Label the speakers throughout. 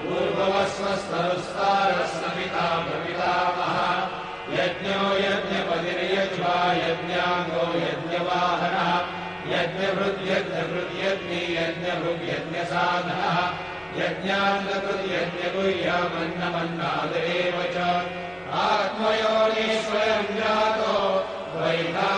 Speaker 1: ऊर्ध्वस्वस्तरुस्तारस्सविता प्रपितामहः यज्ञो यज्ञपतिर्यज्वा यज्ञाङ्गो यज्ञवाहनः यज्ञभृद्यज्ञभृद्यज्ञी यज्ञभृग्यज्ञसाधनः यज्ञाङ्गकृद्यज्ञगुह्यमन्नमन्नादेव च आत्मयोनि स्वयं जातो वैधा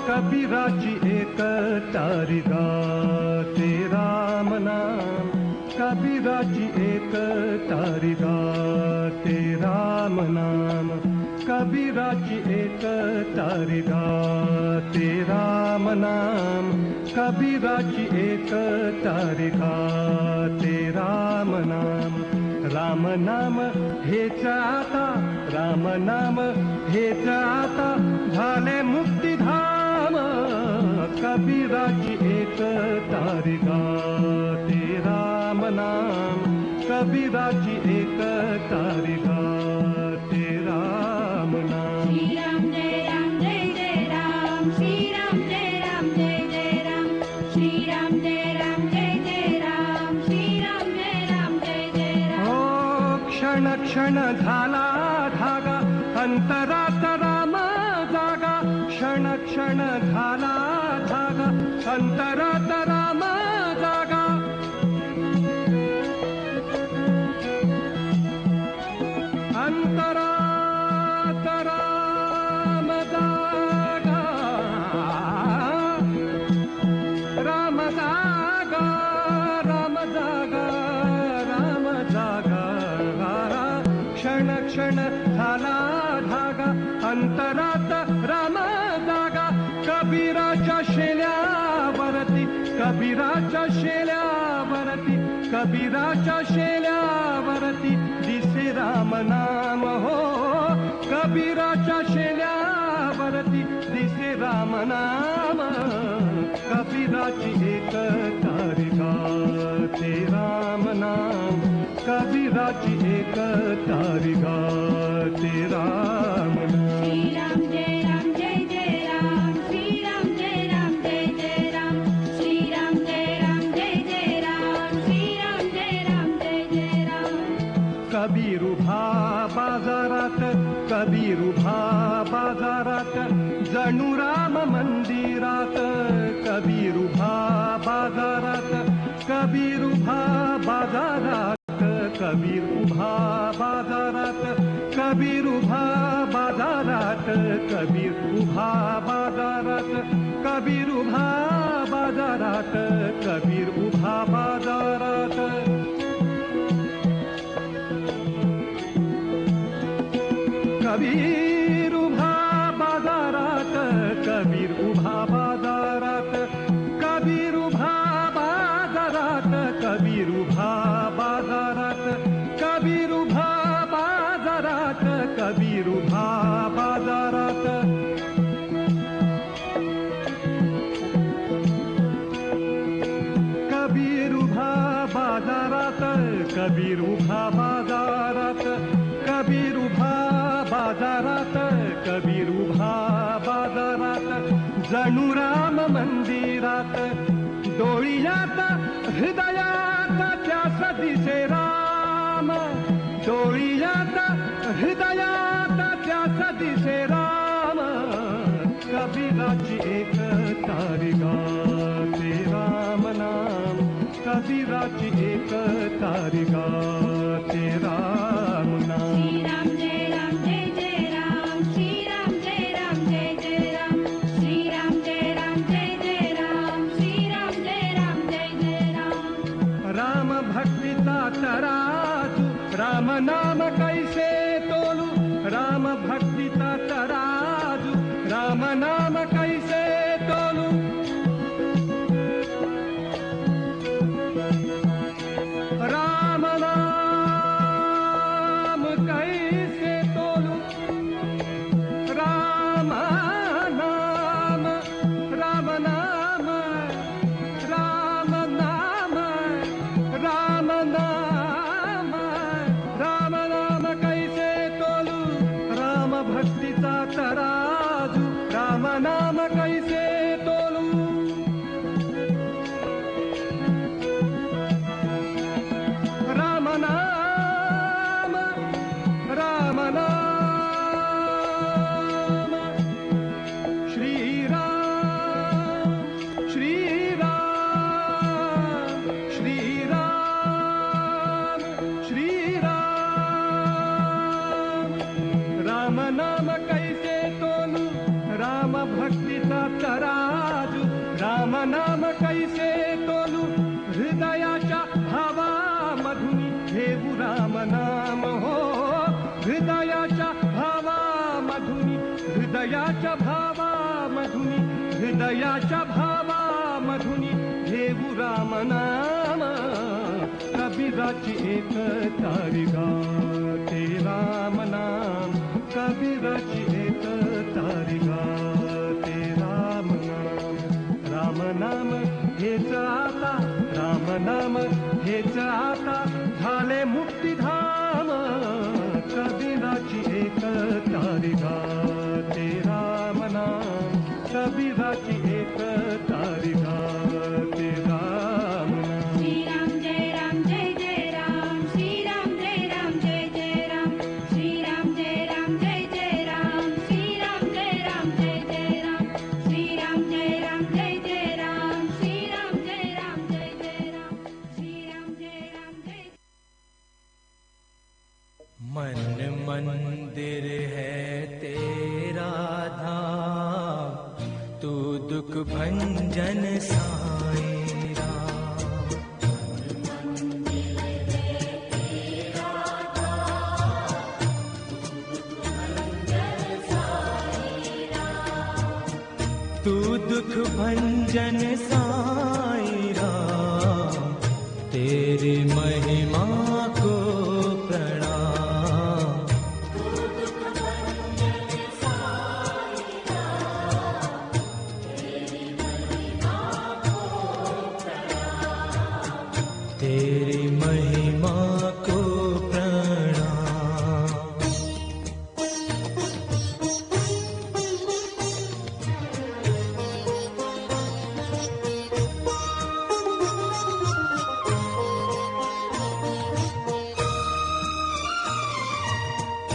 Speaker 2: कबीराची एक तारी गाते राम नाम, कबीराची एक तारी गाते राम नाम, कबीराची एक तारी गाते राम नाम, कबीराची एक तारी गाते राम नाम. राम नाम हेच आता, राम नाम हेच आता झाले मुक्तिधाम. कबीराची एक तारी गाते राम नाम, कबीराची एक तारी गाते राम नाम.
Speaker 3: श्री राम जय राम जय जय राम, श्री राम जय राम जय जय राम, श्री राम जय राम जय जय राम, श्री राम जय राम जय जय राम.
Speaker 2: ओ क्षण क्षण झाला धागा, अंतरात राम जागा, क्षण क्षण झाला धागा, जागा अंतरात राम जागा अंतरात राम जागा राम जागा राम जागा राम जागा क्षण क्षण झाला धागा अंतरात राम जागा कबीराच्या शेल्यावरती कबीराच्या शेल्यावरती कबीराच्या शेल्यावरती दिसे राम नाम हो कबीराच्या शेल्यावरती दिसे राम नाम कबीराची एक तारिका ते राम नाम कबीराची एक तारिका ते राम नाम
Speaker 3: श्री राम जय राम जय जय राम श्री राम जय राम जय जय राम श्री राम जय राम जय जय राम श्री राम जय राम जय जय राम
Speaker 2: कबीर उभा बाजारात कबीर उभा बाजारात जणू राम मंदिरात कबीर उभा बाजारात कबीर उभा बाजारात कबीर उभा बाजारात कबीर उभा बाजारात कबीर उभा बाजारात कबीर उभा बाजारात कबीर उभा बाजारात कबीर उभा बाजारात कबीर उभा बाजारात कबीर उभा बाजारात कबीर उभा बाजारात कबीर उभा बाजारात कबीर उभा बाजारात कबीर उभा बाजारात कबीर उभा बाजारात कबीर उभा बाजारात कबीर उभा बाजारात जणू राम मंदिरात डोळ्यात हृदयात त्यास दिसे राम डोळ्यात हृदयात त्यास दिसे राम कबीराची एक तारिका ते राम नाम कबीराची एक तारिका ते राम नाम
Speaker 3: श्री राम जय राम जय जय राम श्री राम जय राम जय जय राम श्री राम जय राम जय जय राम श्री राम जय राम जय जय राम
Speaker 2: राम भक्तीचा तराजू राम नाम कैसे तोलू राम भक्तीचा तराजू राम नाम कैसे तोलू राम नाम कैसे तोलू राम नाम राम नाम राम नाम राम नाम राम नाम कैसे तोलू राम भक्तीचा तराजू राम नाम कैसे तोलू राम नाम राम नाम श्री राम श्री राम श्री राम श्री राम राम नाम कैसे तोलू राम भक्तीचा तराजू राम नाम कैसे तोलू हृदयाच्या भावा मधुनी घेऊ राम नाम हो हृदयाच्या भावा मधुनी हृदयाच्या भावा मधुनी हृदयाच्या भावा मधुनी घेऊ राम नाम कबीराची एक तारिका ते राम नाम कबीराची एक तारिका ते राम नाम राम नाम हेच आता राम नाम हेच आता झाले मुक्तिधाम कबीराची एक तारिका ते राम नाम कबीराची एक तारिका ते राम नाम
Speaker 3: श्री राम जय राम जय जय राम श्री राम जय राम जय जय राम श्री राम जय राम जय जय राम श्री राम जय राम जय जय राम श्री राम जय राम जय जय
Speaker 2: भंजन साईं राम। तू दुख भंजन साईं राम, तेरी महिमा को प्रणाम। तेरी महिमा को प्रणाम।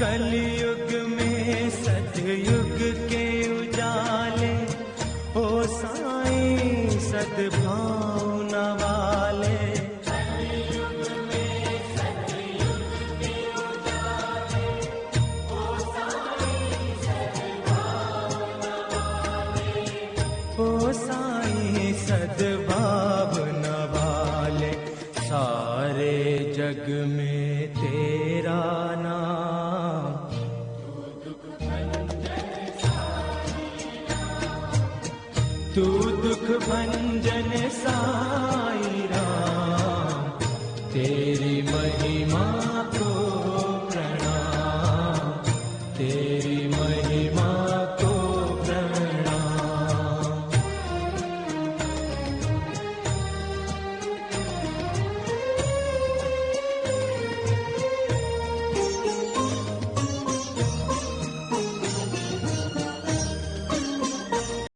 Speaker 2: कलयुग में सतयुग के उजाले, ओ साईं सद्भावना वाले। ओ साईं सद्भावना वाले, सारे जग में तेरा नाम। तू दुख भंजन साईं राम, तेरी महिमा